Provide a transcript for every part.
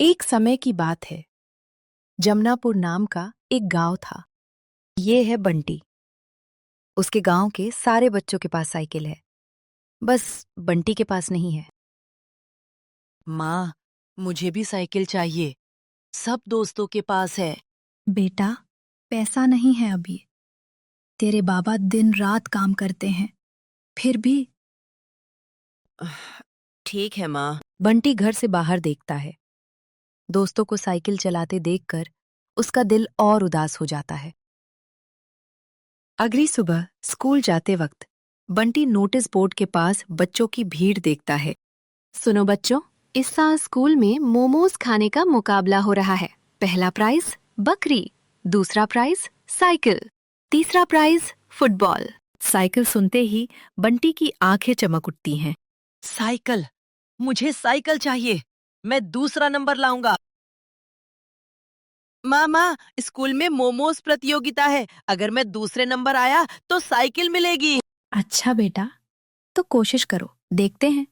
एक समय की बात है। जमनापुर नाम का एक गांव था। ये है बंटी। उसके गांव के सारे बच्चों के पास साइकिल है, बस बंटी के पास नहीं है। माँ, मुझे भी साइकिल चाहिए। सब दोस्तों के पास है। बेटा, पैसा नहीं है अभी। तेरे बाबा दिन रात काम करते हैं, फिर भी। ठीक है माँ। बंटी घर से बाहर देखता है। दोस्तों को साइकिल चलाते देखकर उसका दिल और उदास हो जाता है। अगली सुबह स्कूल जाते वक्त बंटी नोटिस बोर्ड के पास बच्चों की भीड़ देखता है। सुनो बच्चों, इस साल स्कूल में मोमोज खाने का मुकाबला हो रहा है। पहला प्राइज बकरी, दूसरा प्राइज साइकिल, तीसरा प्राइज फुटबॉल। साइकिल सुनते ही बंटी की आंखें चमक उठती हैं। साइकिल, मुझे साइकिल चाहिए। मैं दूसरा नंबर लाऊंगा। माँ, स्कूल में मोमोज प्रतियोगिता है। अगर मैं दूसरे नंबर आया तो साइकिल मिलेगी। अच्छा बेटा, तो कोशिश करो, देखते हैं।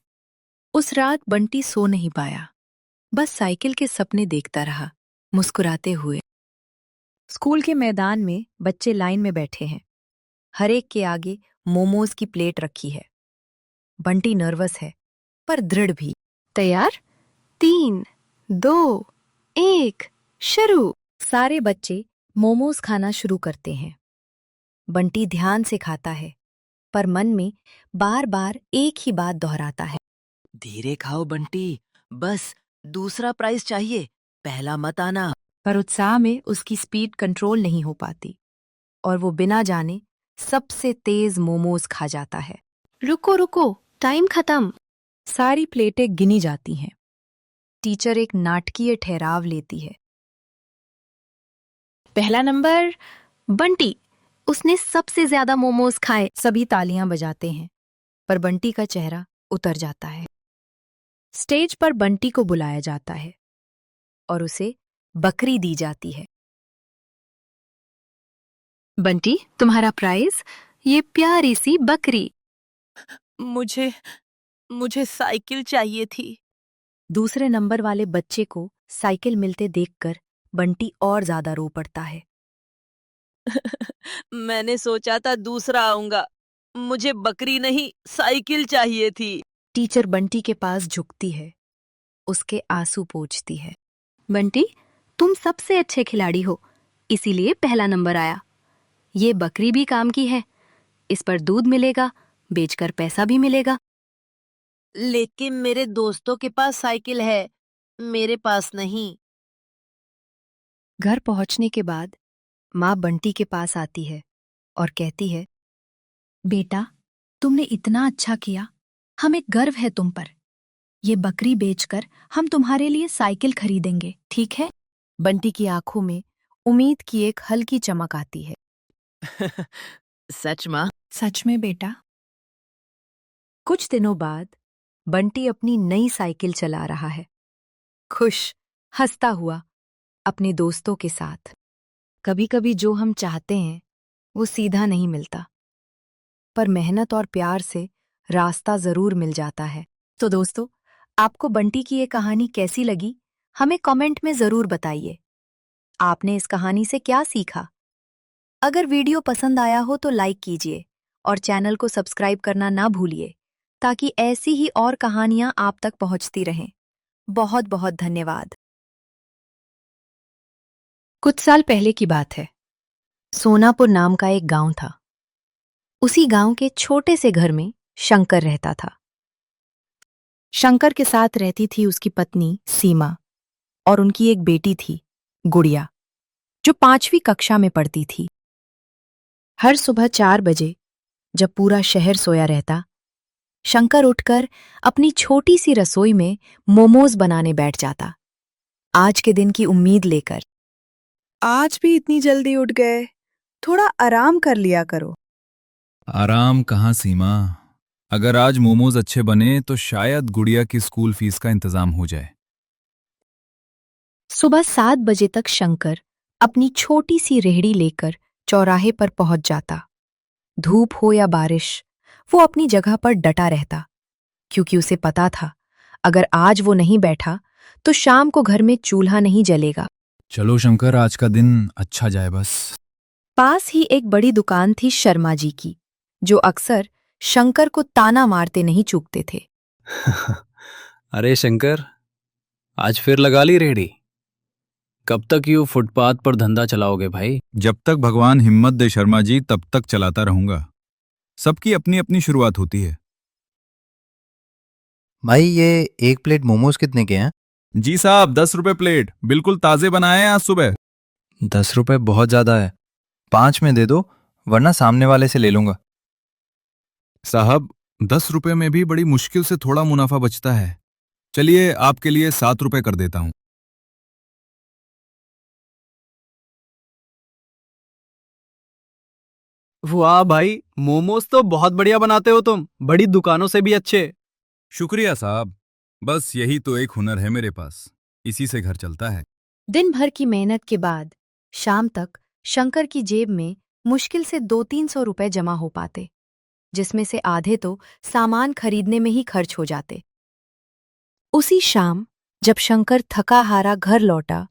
उस रात बंटी सो नहीं पाया, बस साइकिल के सपने देखता रहा, मुस्कुराते हुए। स्कूल के मैदान में बच्चे लाइन में बैठे हैं। हर एक के आगे मोमोज की प्लेट रखी है। बंटी नर्वस है, पर दृढ़ भी। तैयार? 3, 2, 1, शुरू। सारे बच्चे मोमोज खाना शुरू करते हैं। बंटी ध्यान से खाता है, पर मन में बार बार एक ही बात दोहराता है। धीरे खाओ बंटी, बस दूसरा प्राइज चाहिए, पहला मत आना। पर उत्साह में उसकी स्पीड कंट्रोल नहीं हो पाती और वो बिना जाने सबसे तेज मोमोज खा जाता है। रुको रुको, टाइम खत्म। सारी प्लेटें गिनी जाती हैं। टीचर एक नाटकीय ठहराव लेती है। पहला नंबर बंटी, उसने सबसे ज्यादा मोमोज खाए। सभी तालियां बजाते हैं, पर बंटी का चेहरा उतर जाता है। स्टेज पर बंटी को बुलाया जाता है और उसे बकरी दी जाती है। बंटी, तुम्हारा प्राइज ये प्यारी सी बकरी। मुझे मुझे साइकिल चाहिए थी। दूसरे नंबर वाले बच्चे को साइकिल मिलते देखकर बंटी और ज्यादा रो पड़ता है। मैंने सोचा था दूसरा आऊंगा। मुझे बकरी नहीं, साइकिल चाहिए थी। टीचर बंटी के पास झुकती है, उसके आंसू पोंछती है। बंटी, तुम सबसे अच्छे खिलाड़ी हो, इसीलिए पहला नंबर आया। ये बकरी भी काम की है, इस पर दूध मिलेगा, बेचकर पैसा भी मिलेगा। लेकिन मेरे दोस्तों के पास साइकिल है, मेरे पास नहीं। घर पहुंचने के बाद माँ बंटी के पास आती है और कहती है, बेटा, तुमने इतना अच्छा किया, हमें गर्व है तुम पर। ये बकरी बेचकर हम तुम्हारे लिए साइकिल खरीदेंगे, ठीक है? बंटी की आंखों में उम्मीद की एक हल्की चमक आती है। सच माँ? सच में बेटा? कुछ दिनों बाद बंटी अपनी नई साइकिल चला रहा है, खुश, हंसता हुआ, अपने दोस्तों के साथ। कभी-कभी जो हम चाहते हैं वो सीधा नहीं मिलता, पर मेहनत और प्यार से रास्ता जरूर मिल जाता है। तो दोस्तों, आपको बंटी की ये कहानी कैसी लगी, हमें कमेंट में जरूर बताइए। आपने इस कहानी से क्या सीखा? अगर वीडियो पसंद आया हो तो लाइक कीजिए और चैनल को सब्सक्राइब करना ना भूलिए, ताकि ऐसी ही और कहानियां आप तक पहुंचती रहें। बहुत बहुत धन्यवाद। कुछ साल पहले की बात है। सोनापुर नाम का एक गांव था। उसी गांव के छोटे से घर में शंकर रहता था। शंकर के साथ रहती थी उसकी पत्नी सीमा और उनकी एक बेटी थी, गुड़िया, जो 5वीं कक्षा में पढ़ती थी। हर सुबह 4 बजे, जब पूरा शहर सोया रहता, शंकर उठकर अपनी छोटी सी रसोई में मोमोज बनाने बैठ जाता, आज के दिन की उम्मीद लेकर। आज भी इतनी जल्दी उठ गए? थोड़ा आराम कर लिया करो। आराम कहाँ सीमा। अगर आज मोमोज अच्छे बने तो शायद गुड़िया की स्कूल फीस का इंतजाम हो जाए। सुबह 7 बजे तक शंकर अपनी छोटी सी रेहड़ी लेकर चौराहे पर पहुंच जाता। धूप हो या बारिश, वो अपनी जगह पर डटा रहता, क्योंकि उसे पता था, अगर आज वो नहीं बैठा तो शाम को घर में चूल्हा नहीं जलेगा। चलो शंकर, आज का दिन अच्छा जाए बस। पास ही एक बड़ी दुकान थी शर्मा जी की, जो अक्सर शंकर को ताना मारते नहीं चूकते थे। अरे शंकर, आज फिर लगा ली रेहड़ी? कब तक यूं फुटपाथ पर धंधा चलाओगे भाई? जब तक भगवान हिम्मत दे शर्मा जी, तब तक चलाता रहूंगा। सबकी अपनी अपनी शुरुआत होती है। भाई ये एक प्लेट मोमोज कितने के हैं? जी साहब, 10 रुपए प्लेट, बिल्कुल ताजे बनाए हैं आज सुबह। 10 रुपए बहुत ज्यादा है, 5 में दे दो, वरना सामने वाले से ले लूंगा। साहब, 10 रुपए में भी बड़ी मुश्किल से थोड़ा मुनाफा बचता है। चलिए, आपके लिए 7 रुपए कर देता हूं। वाह भाई, मोमोज तो बहुत बढ़िया बनाते हो तुम, बड़ी दुकानों से भी अच्छे। शुक्रिया साहब, बस यही तो एक हुनर है मेरे पास, इसी से घर चलता है। दिन भर की मेहनत के बाद शाम तक शंकर की जेब में मुश्किल से 200-300 रुपए जमा हो पाते, जिसमें से आधे तो सामान खरीदने में ही खर्च हो जाते। उसी शाम जब शंकर थका हारा घर लौटा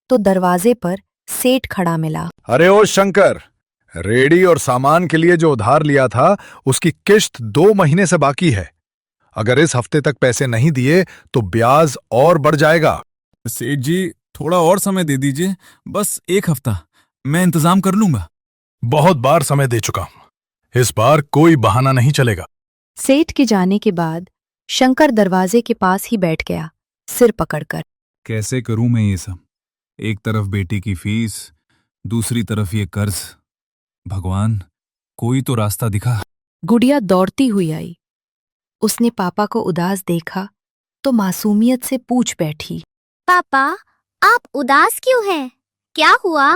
तो दरवाजे पर सेठ खड़ा मिला। अरे ओ शंकर, रेडी और सामान के लिए जो उधार लिया था उसकी किश्त 2 महीने से बाकी है। अगर इस हफ्ते तक पैसे नहीं दिए तो ब्याज और बढ़ जाएगा। सेठ जी, थोड़ा और समय दे दीजिए, बस 1 हफ्ता, मैं इंतजाम कर लूंगा। बहुत बार समय दे चुका हूं, इस बार कोई बहाना नहीं चलेगा। सेठ के जाने के बाद शंकर दरवाजे के पास ही बैठ गया, सिर पकड़कर। कैसे करूं मैं ये सब? एक तरफ बेटी की फीस, दूसरी तरफ ये कर्ज। भगवान, कोई तो रास्ता दिखा। गुड़िया दौड़ती हुई आई। उसने पापा को उदास देखा तो मासूमियत से पूछ बैठी। पापा, आप उदास क्यों हैं? क्या हुआ?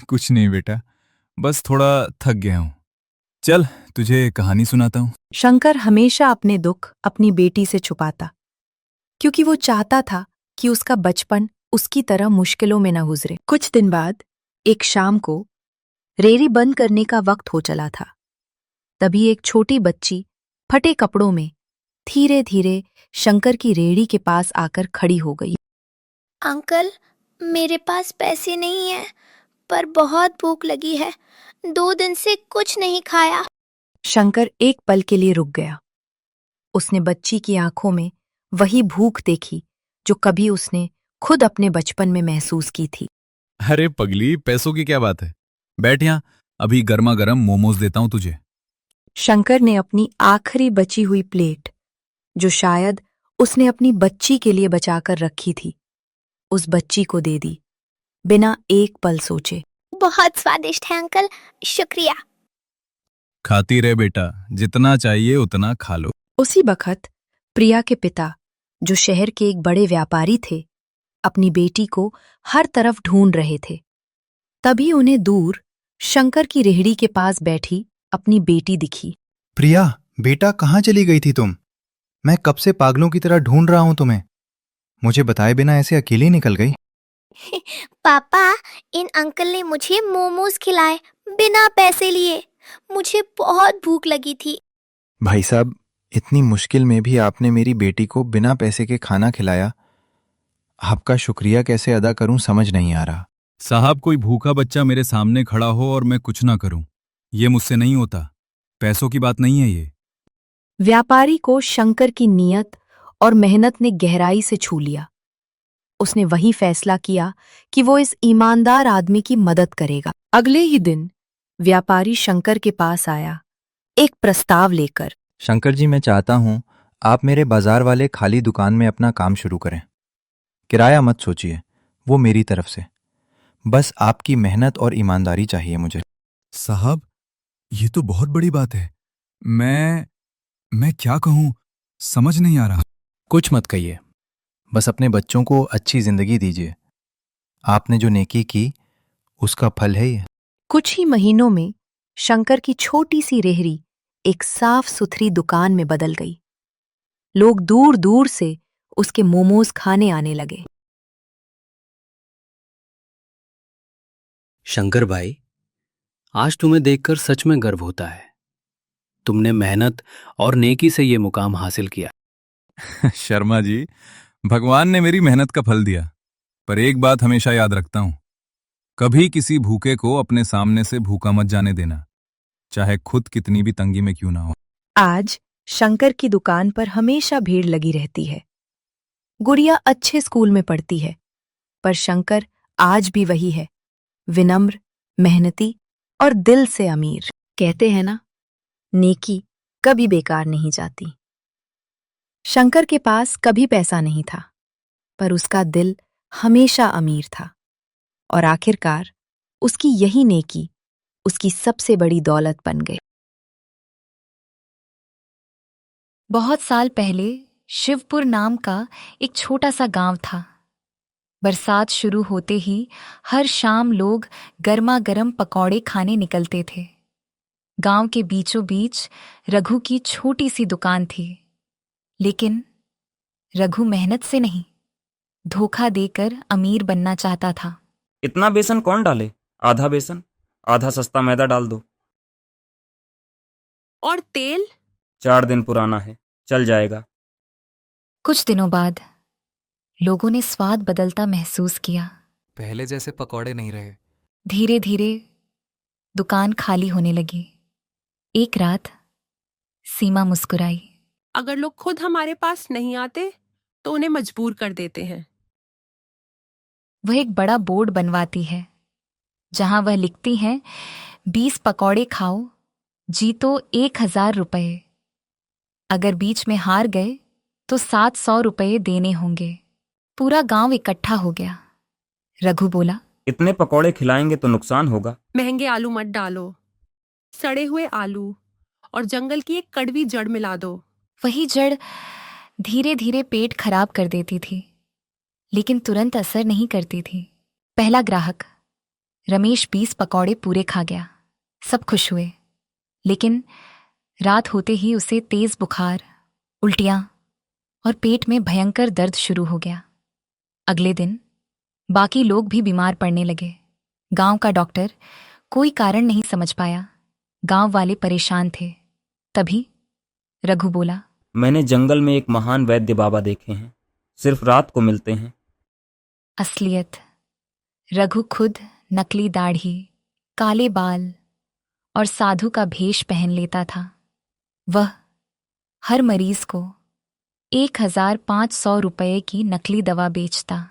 कुछ नहीं बेटा, बस थोड़ा थक गया हूं। चल, तुझे कहानी सुनाता हूं। शंकर हमेशा अपने दुख अपनी बेटी से छुपाता, क्योंकि वो चाहता था कि उसका बचपन उसकी तरह मुश्किलों में न गुजरे। कुछ दिन बाद एक शाम को रेहड़ी बंद करने का वक्त हो चला था। तभी एक छोटी बच्ची फटे कपड़ों में धीरे धीरे शंकर की रेहड़ी के पास आकर खड़ी हो गई। अंकल, मेरे पास पैसे नहीं हैं, पर बहुत भूख लगी है। 2 दिन से कुछ नहीं खाया। शंकर एक पल के लिए रुक गया। उसने बच्ची की आंखों में वही भूख देखी जो कभी उसने खुद अपने बचपन में महसूस की थी। अरे पगली, पैसों की क्या बात है? बैठ यहां, अभी गर्मा गर्म मोमोज देता हूं तुझे। शंकर ने अपनी आखिरी बची हुई प्लेट, जो शायद उसने अपनी बच्ची के लिए बचाकर रखी थी, उस बच्ची को दे दी, बिना एक पल सोचे। बहुत स्वादिष्ट है अंकल, शुक्रिया। खाती रहे बेटा, जितना चाहिए उतना खा लो। उसी बखत प्रिया के पिता, जो शहर के एक बड़े व्यापारी थे, अपनी बेटी को हर तरफ ढूंढ रहे थे। तभी उन्हें दूर शंकर की रेहड़ी के पास बैठी अपनी बेटी दिखी। प्रिया, बेटा कहाँ चली गई थी तुम? मैं कब से पागलों की तरह ढूंढ रहा हूं तुम्हें। मुझे बताए बिना ऐसे अकेली निकल गई। पापा, इन अंकल ने मुझे मोमोज खिलाए बिना पैसे लिए। मुझे बहुत भूख लगी थी। भाई साहब, इतनी मुश्किल में भी आपने मेरी बेटी को बिना पैसे के खाना खिलाया। आपका शुक्रिया कैसे अदा करूं समझ नहीं आ रहा। साहब, कोई भूखा बच्चा मेरे सामने खड़ा हो और मैं कुछ ना करूं, ये मुझसे नहीं होता। पैसों की बात नहीं है ये। व्यापारी को शंकर की नीयत और मेहनत ने गहराई से छू लिया। उसने वही फैसला किया कि वो इस ईमानदार आदमी की मदद करेगा। अगले ही दिन व्यापारी शंकर के पास आया, एक प्रस्ताव लेकर। शंकर जी, मैं चाहता हूं आप मेरे बाजार वाले खाली दुकान में अपना काम शुरू करें। किराया मत सोचिए, वो मेरी तरफ से। बस आपकी मेहनत और ईमानदारी चाहिए मुझे। साहब, ये तो बहुत बड़ी बात है। मैं क्या कहूं, समझ नहीं आ रहा। कुछ मत कहिए, बस अपने बच्चों को अच्छी जिंदगी दीजिए। आपने जो नेकी की उसका फल है ये। कुछ ही महीनों में शंकर की छोटी सी रेहड़ी एक साफ सुथरी दुकान में बदल गई। लोग दूर दूर से उसके मोमोज खाने आने लगे। शंकर भाई, आज तुम्हें देखकर सच में गर्व होता है। तुमने मेहनत और नेकी से ये मुकाम हासिल किया। शर्मा जी, भगवान ने मेरी मेहनत का फल दिया। पर एक बात हमेशा याद रखता हूं, कभी किसी भूखे को अपने सामने से भूखा मत जाने देना, चाहे खुद कितनी भी तंगी में क्यों ना हो। आज शंकर की दुकान पर हमेशा भीड़ लगी रहती है। गुड़िया अच्छे स्कूल में पढ़ती है, पर शंकर आज भी वही है, विनम्र, मेहनती और दिल से अमीर। कहते हैं ना, नेकी कभी बेकार नहीं जाती। शंकर के पास कभी पैसा नहीं था, पर उसका दिल हमेशा अमीर था, और आखिरकार उसकी यही नेकी उसकी सबसे बड़ी दौलत बन गई। बहुत साल पहले शिवपुर नाम का एक छोटा सा गांव था। बरसात शुरू होते ही हर शाम लोग गर्मा गर्म पकौड़े खाने निकलते थे। गांव के बीचों बीच रघु की छोटी सी दुकान थी, लेकिन रघु मेहनत से नहीं, धोखा देकर अमीर बनना चाहता था। इतना बेसन कौन डाले? आधा बेसन, आधा सस्ता मैदा डाल दो। और तेल? 4 दिन पुराना है, चल जाएगा। कुछ दिनों बाद लोगों ने स्वाद बदलता महसूस किया। पहले जैसे पकौड़े नहीं रहे। धीरे धीरे दुकान खाली होने लगी। एक रात सीमा मुस्कुराई। अगर लोग खुद हमारे पास नहीं आते तो उन्हें मजबूर कर देते हैं। वह एक बड़ा बोर्ड बनवाती है, जहां वह लिखती हैं, 20 पकौड़े खाओ, जीतो 1000 रुपये। अगर बीच में हार गए तो 700 रुपये देने होंगे। पूरा गांव इकट्ठा हो गया। रघु बोला, इतने पकौड़े खिलाएंगे तो नुकसान होगा। महंगे आलू मत डालो, सड़े हुए आलू और जंगल की एक कड़वी जड़ मिला दो। वही जड़ धीरे धीरे पेट खराब कर देती थी, लेकिन तुरंत असर नहीं करती थी। पहला ग्राहक रमेश 20 पकौड़े पूरे खा गया। सब खुश हुए, लेकिन रात होते ही उसे तेज बुखार, उल्टियां और पेट में भयंकर दर्द शुरू हो गया। अगले दिन बाकी लोग भी बीमार पड़ने लगे। गांव का डॉक्टर कोई कारण नहीं समझ पाया। गांव वाले परेशान थे। तभी रघु बोला, मैंने जंगल में एक महान वैद्य बाबा देखे हैं, सिर्फ रात को मिलते हैं। असलियत। रघु खुद नकली दाढ़ी, काले बाल और साधु का भेष पहन लेता था। वह हर मरीज को 1500 रुपये की नकली दवा बेचता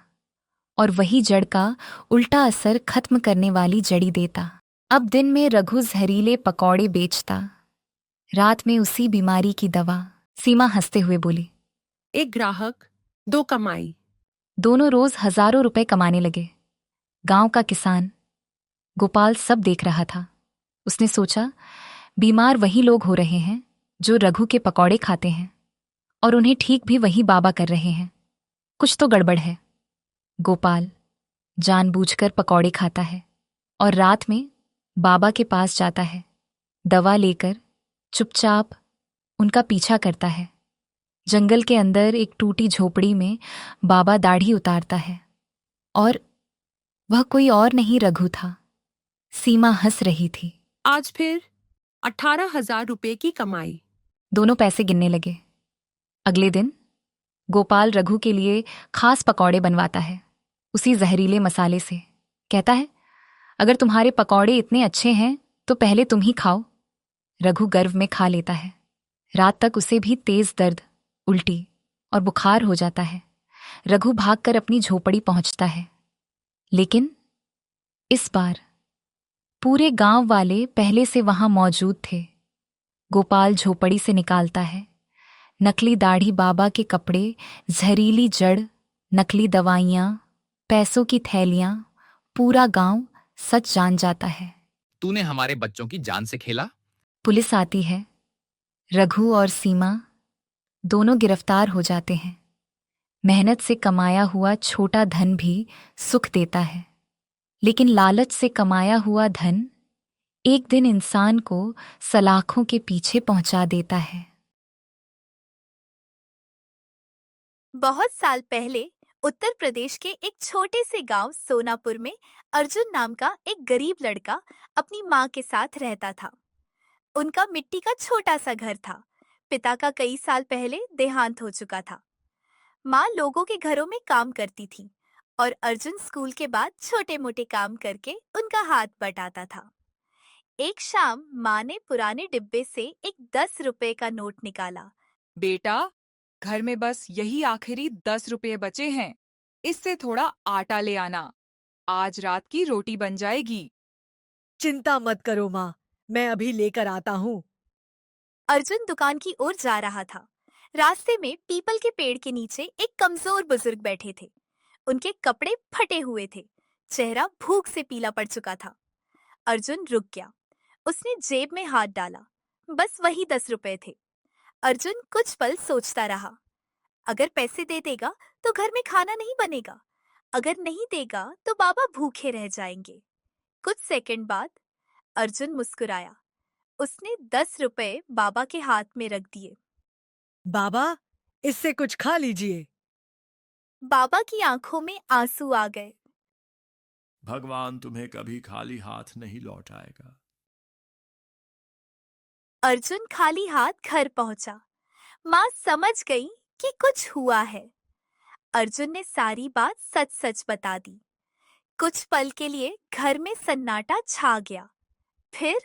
और वही जड़ का उल्टा असर खत्म करने वाली जड़ी देता। अब दिन में रघु जहरीले पकौड़े बेचता, रात में उसी बीमारी की दवा। सीमा हंसते हुए बोली, एक ग्राहक, 2 कमाई। दोनों रोज हजारों रुपए कमाने लगे। गांव का किसान गोपाल सब देख रहा था। उसने सोचा, बीमार वही लोग हो रहे हैं जो रघु के पकौड़े खाते हैं, और उन्हें ठीक भी वही बाबा कर रहे हैं। कुछ तो गड़बड़ है। गोपाल जानबूझकर पकौड़े खाता है और रात में बाबा के पास जाता है। दवा लेकर चुपचाप उनका पीछा करता है। जंगल के अंदर एक टूटी झोपड़ी में बाबा दाढ़ी उतारता है, और वह कोई और नहीं रघु था। सीमा हंस रही थी। आज फिर 18,000 रुपये की कमाई। दोनों पैसे गिनने लगे। अगले दिन गोपाल रघु के लिए खास पकौड़े बनवाता है, उसी जहरीले मसाले से। कहता है, अगर तुम्हारे पकौड़े इतने अच्छे हैं तो पहले तुम ही खाओ। रघु गर्व में खा लेता है। रात तक उसे भी तेज दर्द, उल्टी और बुखार हो जाता है। रघु भागकर अपनी झोपड़ी पहुंचता है, लेकिन इस बार पूरे गांव वाले पहले से वहां मौजूद थे। गोपाल झोपड़ी से निकालता है नकली दाढ़ी, बाबा के कपड़े, जहरीली जड़, नकली दवाइयां, पैसों की थैलियां। पूरा गांव सच जान जाता है। तूने हमारे बच्चों की जान से खेला। पुलिस आती है। रघु और सीमा दोनों गिरफ्तार हो जाते हैं। मेहनत से कमाया हुआ छोटा धन भी सुख देता है, लेकिन लालच से कमाया हुआ धन एक दिन इंसान को सलाखों के पीछे पहुंचा देता है। बहुत साल पहले उत्तर प्रदेश के एक छोटे से गांव सोनापुर में अर्जुन नाम का एक गरीब लड़का अपनी माँ के साथ रहता था। उनका मिट्टी का छोटा सा घर था। पिता का कई साल पहले देहांत हो चुका था। माँ लोगों के घरों में काम करती थी और अर्जुन स्कूल के बाद छोटे मोटे काम करके उनका हाथ बटाता था। एक शाम माँ ने पुराने डिब्बे से एक 10 रुपए का नोट निकाला। बेटा, घर में बस यही आखिरी 10 रुपए बचे हैं। इससे थोड़ा आटा ले आना, आज रात की रोटी बन जाएगी। चिंता मत करो माँ, मैं अभी लेकर आता हूँ। अर्जुन दुकान की ओर जा रहा था। रास्ते में पीपल के पेड़ के नीचे एक कमजोर बुजुर्ग बैठे थे। उनके कपड़े फटे हुए थे, चेहरा भूख से पीला पड़ चुका था। अर्जुन रुक गया। उसने जेब में हाथ डाला। बस वही 10 रुपए थे। अर्जुन कुछ पल सोचता रहा। अगर पैसे दे देगा तो घर में खाना नहीं बनेगा, अगर नहीं देगा तो बाबा भूखे रह जाएंगे। कुछ सेकंड बाद अर्जुन मुस्कुराया। उसने 10 रुपए बाबा के हाथ में रख दिए। बाबा, इससे कुछ खा लीजिए। बाबा की आंखों में आंसू आ गए। भगवान तुम्हें कभी खाली हाथ नहीं लौटाएगा। अर्जुन खाली हाथ घर पहुंचा। माँ समझ गई कि कुछ हुआ है। अर्जुन ने सारी बात सच सच बता दी। कुछ पल के लिए घर में सन्नाटा छा गया। फिर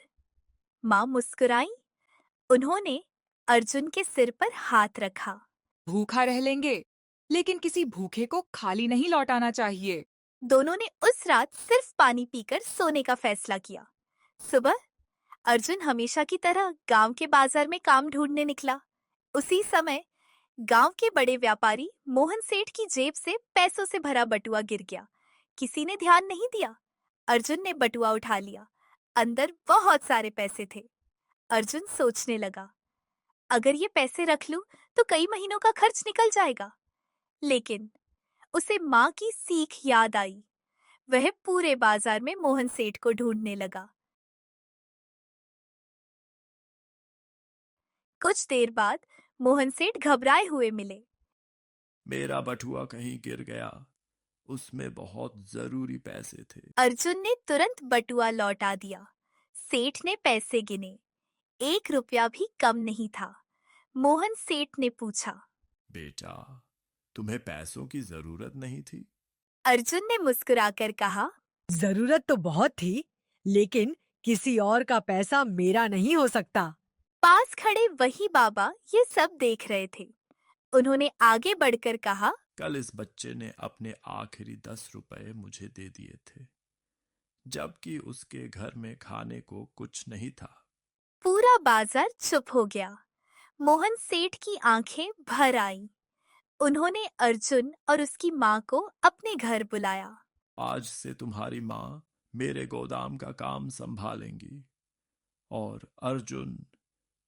माँ मुस्कुराई। उन्होंने अर्जुन के सिर पर हाथ रखा। भूखा रह लेंगे, लेकिन किसी भूखे को खाली नहीं लौटाना चाहिए। दोनों ने उस रात सिर्फ पानी पीकर सोने का फैसला किया। सुबह अर्जुन हमेशा की तरह गांव के बाजार में काम ढूंढने निकला। उसी समय गांव के बड़े व्यापारी मोहन सेठ की जेब से पैसों से भरा बटुआ गिर गया। किसी ने ध्यान नहीं दिया। अर्जुन ने बटुआ उठा लिया। अंदर बहुत सारे पैसे थे। अर्जुन सोचने लगा, अगर ये पैसे रख लूं तो कई महीनों का खर्च निकल जाएगा। लेकिन उसे माँ की सीख याद आई। वह पूरे बाजार में मोहन सेठ को ढूंढने लगा। कुछ देर बाद मोहन सेठ घबराए हुए मिले। मेरा बटुआ कहीं गिर गया, उसमें बहुत जरूरी पैसे थे। अर्जुन ने तुरंत बटुआ लौटा दिया। सेठ ने पैसे गिने। 1 रुपया भी कम नहीं था। मोहन सेठ ने पूछा, बेटा, तुम्हें पैसों की जरूरत नहीं थी? अर्जुन ने मुस्कुराकर कहा, जरूरत तो बहुत थी, लेकिन किसी और का पैसा मेरा नहीं हो सकता। पास खड़े वही बाबा ये सब देख रहे थे। उन्होंने आगे बढ़कर कहा, कल इस बच्चे ने अपने आखिरी 10 रुपए मुझे दे दिए थे, जबकि उसके घर में खाने को कुछ नहीं था। पूरा बाजार चुप हो गया। मोहन सेठ की आंखें भर आईं। उन्होंने अर्जुन और उसकी माँ को अपने घर बुलाया। आज से तुम्हारी माँ मेरे गोदाम का काम संभालेंगी और अर्जुन,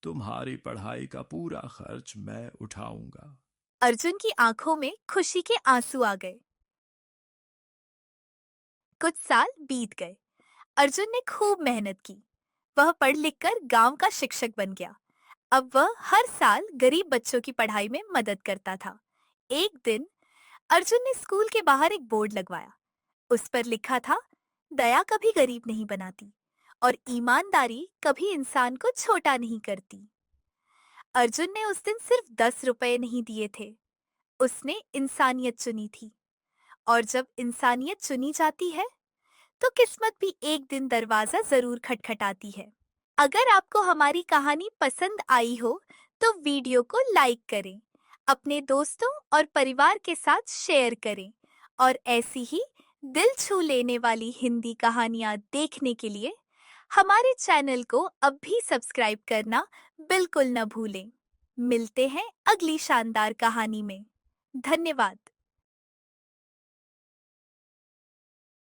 तुम्हारी पढ़ाई का पूरा खर्च मैं उठाऊंगा। अर्जुन की आंखों में खुशी के आंसू आ गए। कुछ साल बीत गए। अर्जुन ने खूब मेहनत की। वह पढ़ लिखकर गांव का शिक्षक बन गया। अब वह हर साल गरीब बच्चों की पढ़ाई में मदद करता था। एक दिन अर्जुन ने स्कूल के बाहर एक बोर्ड लगवाया। उस पर लिखा था, दया कभी गरीब नहीं बनाती और ईमानदारी कभी इंसान को छोटा नहीं करती। अर्जुन ने उस दिन सिर्फ 10 रुपए नहीं दिए थे। उसने इंसानियत चुनी थी। और जब इंसानियत चुनी जाती है तो किस्मत भी एक दिन दरवाजा जरूर खटखटाती है। अगर आपको हमारी कहानी पसंद आई हो तो वीडियो को लाइक करें, अपने दोस्तों और परिवार के साथ शेयर करें और ऐसी ही दिल छू लेने वाली हिंदी कहानियां देखने के लिए हमारे चैनल को अब भी सब्सक्राइब करना बिल्कुल न भूलें। मिलते हैं अगली शानदार कहानी में। धन्यवाद।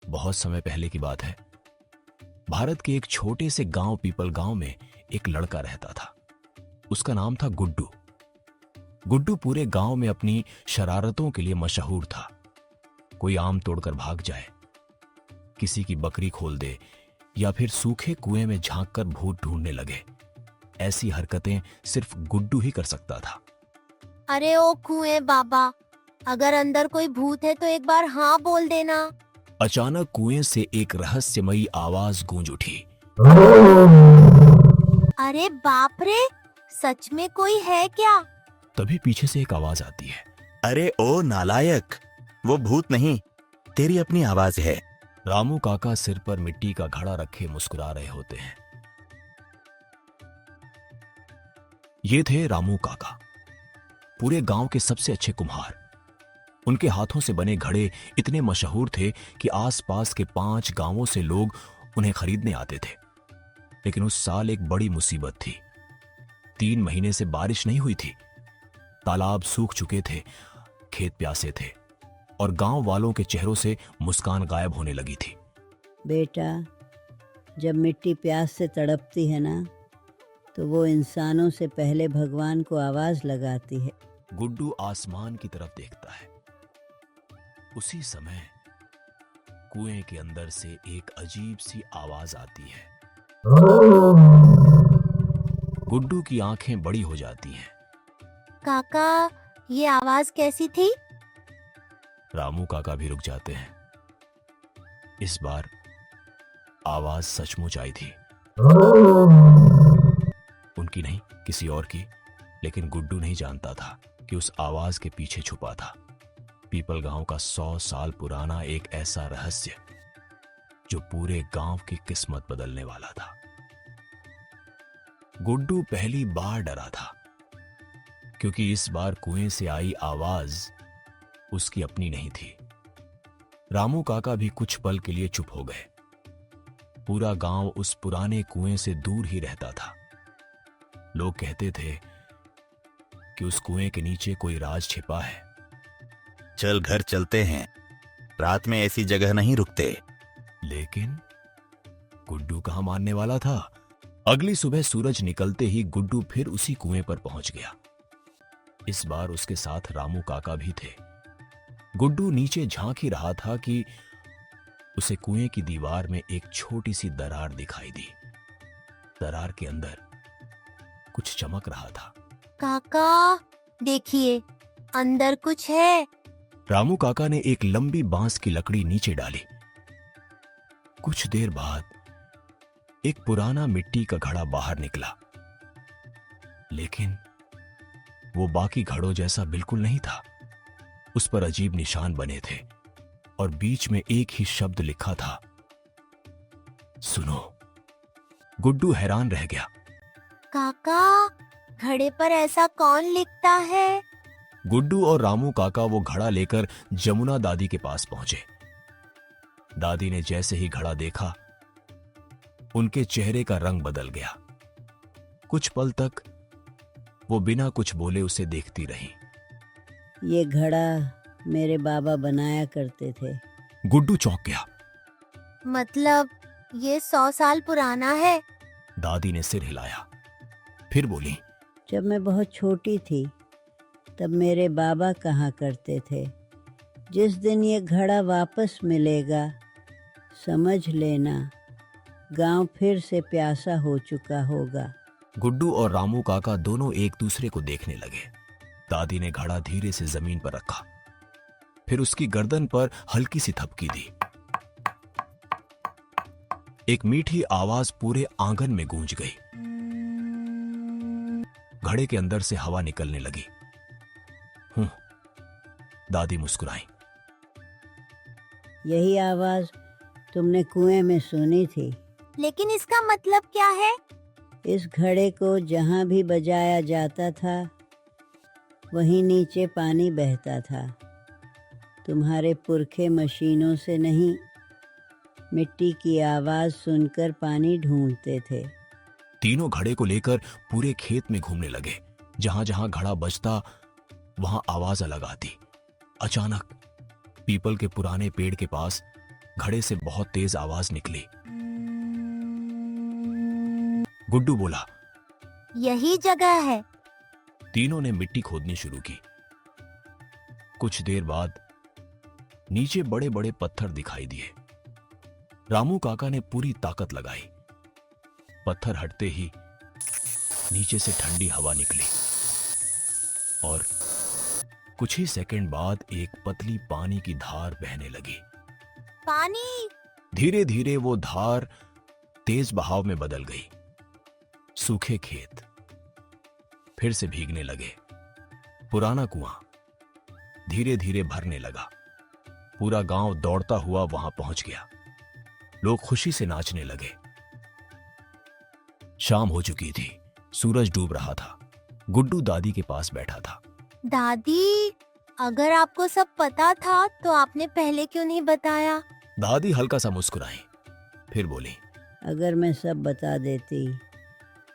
बहुत समय पहले की बात है। भारत के एक छोटे से गांव पीपल गांव में एक लड़का रहता था। उसका नाम था गुड्डू। गुड्डू पूरे गांव में अपनी शरारतों के लिए मशहूर था। कोई आम तोड़कर भाग जाए, किसी की बकरी खोल दे या फिर सूखे कुएं में झांककर भूत ढूंढने लगे। ऐसी हरकतें सिर्फ गुड्डू ही कर सकता था। अरे ओ कुएं बाबा, अगर अंदर कोई भूत है तो एक बार हाँ बोल देना। अचानक कुएं से एक रहस्यमयी आवाज गूंज उठी। अरे बाप रे, सच में कोई है क्या? तभी पीछे से एक आवाज आती है, अरे ओ नालायक, वो भूत नहीं, तेरी अपनी आवाज है। रामू काका सिर पर मिट्टी का घड़ा रखे मुस्कुरा रहे होते हैं। ये थे रामू काका, पूरे गांव के सबसे अच्छे कुम्हार। उनके हाथों से बने घड़े इतने मशहूर थे कि आसपास के 5 गांवों से लोग उन्हें खरीदने आते थे। लेकिन उस साल एक बड़ी मुसीबत थी। 3 महीने से बारिश नहीं हुई थी। तालाब सूख चुके थे, खेत प्यासे थे और गांव वालों के चेहरों से मुस्कान गायब होने लगी थी। बेटा, जब मिट्टी प्यास से तड़पती है ना, तो वो इंसानों से पहले भगवान को आवाज लगाती है। गुड्डू आसमान की तरफ देखता है। उसी समय कुएं के अंदर से एक अजीब सी आवाज आती है। गुड्डू की आंखें बड़ी हो जाती हैं। काका, ये आवाज कैसी थी? रामू काका भी रुक जाते हैं। इस बार आवाज सचमुच आई थी। उनकी नहीं, किसी और की। लेकिन गुड्डू नहीं जानता था कि उस आवाज के पीछे छुपा था पीपल गांव का 100 साल पुराना एक ऐसा रहस्य जो पूरे गांव की किस्मत बदलने वाला था। गुड्डू पहली बार डरा था, क्योंकि इस बार कुएं से आई आवाज उसकी अपनी नहीं थी। रामू काका भी कुछ पल के लिए चुप हो गए। पूरा गांव उस पुराने कुएं से दूर ही रहता था। लोग कहते थे कि उस कुएं के नीचे कोई राज छिपा है। चल घर चलते हैं, रात में ऐसी जगह नहीं रुकते। लेकिन गुड्डू कहां मानने वाला था। अगली सुबह सूरज निकलते ही गुड्डू फिर उसी कुएं पर पहुंच गया। इस बार उसके साथ रामू काका भी थे। गुड्डू नीचे झांक ही रहा था कि उसे कुएं की दीवार में एक छोटी सी दरार दिखाई दी। दरार के अंदर कुछ चमक रहा था। काका, देखिए, अंदर कुछ है। रामू काका ने एक लंबी बांस की लकड़ी नीचे डाली। कुछ देर बाद एक पुराना मिट्टी का घड़ा बाहर निकला। लेकिन वो बाकी घड़ों जैसा बिल्कुल नहीं था। उस पर अजीब निशान बने थे और बीच में एक ही शब्द लिखा था, सुनो। गुड्डू हैरान रह गया। काका, घड़े पर ऐसा कौन लिखता है? गुड्डू और रामू काका वो घड़ा लेकर जमुना दादी के पास पहुंचे। दादी ने जैसे ही घड़ा देखा, उनके चेहरे का रंग बदल गया। कुछ पल तक वो बिना कुछ बोले उसे देखती रही। ये घड़ा मेरे बाबा बनाया करते थे। गुड्डू चौंक गया। मतलब ये 100 साल पुराना है? दादी ने सिर हिलाया, फिर बोली, जब मैं बहुत छोटी थी तब मेरे बाबा कहा करते थे, जिस दिन ये घड़ा वापस मिलेगा, समझ लेना गांव फिर से प्यासा हो चुका होगा। गुड्डू और रामू काका दोनों एक दूसरे को देखने लगे। दादी ने घड़ा धीरे से जमीन पर रखा, फिर उसकी गर्दन पर हल्की सी थपकी दी। एक मीठी आवाज पूरे आंगन में गूंज गई। घड़े के अंदर से हवा निकलने लगी। दादी मुस्कुराई। यही आवाज तुमने कुएं में सुनी थी। लेकिन इसका मतलब क्या है? इस घड़े को जहां भी बजाया जाता था, वहीं नीचे पानी बहता था। तुम्हारे पुरखे मशीनों से नहीं, मिट्टी की आवाज सुनकर पानी ढूंढते थे। तीनों घड़े को लेकर पूरे खेत में घूमने लगे। जहां जहां घड़ा बजता, वहां आवाज अलग आती। अचानक पीपल के पुराने पेड़ के पास घड़े से बहुत तेज आवाज निकली। गुड्डू बोला, यही जगह है। तीनों ने मिट्टी खोदनी शुरू की। कुछ देर बाद नीचे बड़े बड़े पत्थर दिखाई दिए। रामू काका ने पूरी ताकत लगाई। पत्थर हटते ही नीचे से ठंडी हवा निकली और कुछ ही सेकंड बाद एक पतली पानी की धार बहने लगी। पानी! धीरे धीरे वो धार तेज बहाव में बदल गई। सूखे खेत फिर से भीगने लगे। पुराना कुआं धीरे धीरे भरने लगा। पूरा गांव दौड़ता हुआ वहां पहुंच गया। लोग खुशी से नाचने लगे। शाम हो चुकी थी, सूरज डूब रहा था। गुड्डू दादी के पास बैठा था। दादी, अगर आपको सब पता था तो आपने पहले क्यों नहीं बताया? दादी हल्का सा मुस्कुराई, फिर बोली, अगर मैं सब बता देती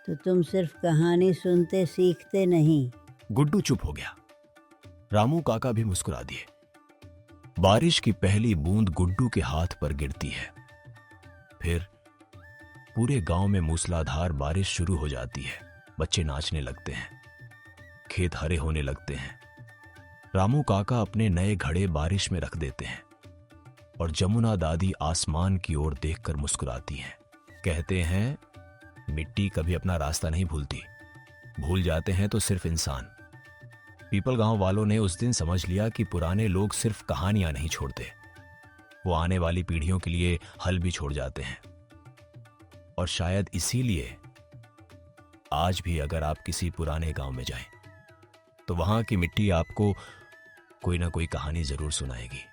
तो तुम सिर्फ कहानी सुनते सीखते नहीं। गुड्डू चुप हो गया। रामू काका भी मुस्कुरा दिए। बारिश की पहली बूंद गुड्डू के हाथ पर गिरती है। फिर पूरे गांव में मूसलाधार बारिश शुरू हो जाती है। बच्चे नाचने लगते हैं, खेत हरे होने लगते हैं। रामू काका अपने नए घड़े बारिश में रख देते हैं और जमुना दादी आसमान की ओर देखकर मुस्कुराती हैं। कहते हैं, मिट्टी कभी अपना रास्ता नहीं भूलती, भूल जाते हैं तो सिर्फ इंसान। पीपल गांव वालों ने उस दिन समझ लिया कि पुराने लोग सिर्फ कहानियां नहीं छोड़ते, वो आने वाली पीढ़ियों के लिए हल भी छोड़ जाते हैं। और शायद इसीलिए आज भी अगर आप किसी पुराने गांव में जाएं तो वहां की मिट्टी आपको कोई ना कोई कहानी जरूर सुनाएगी।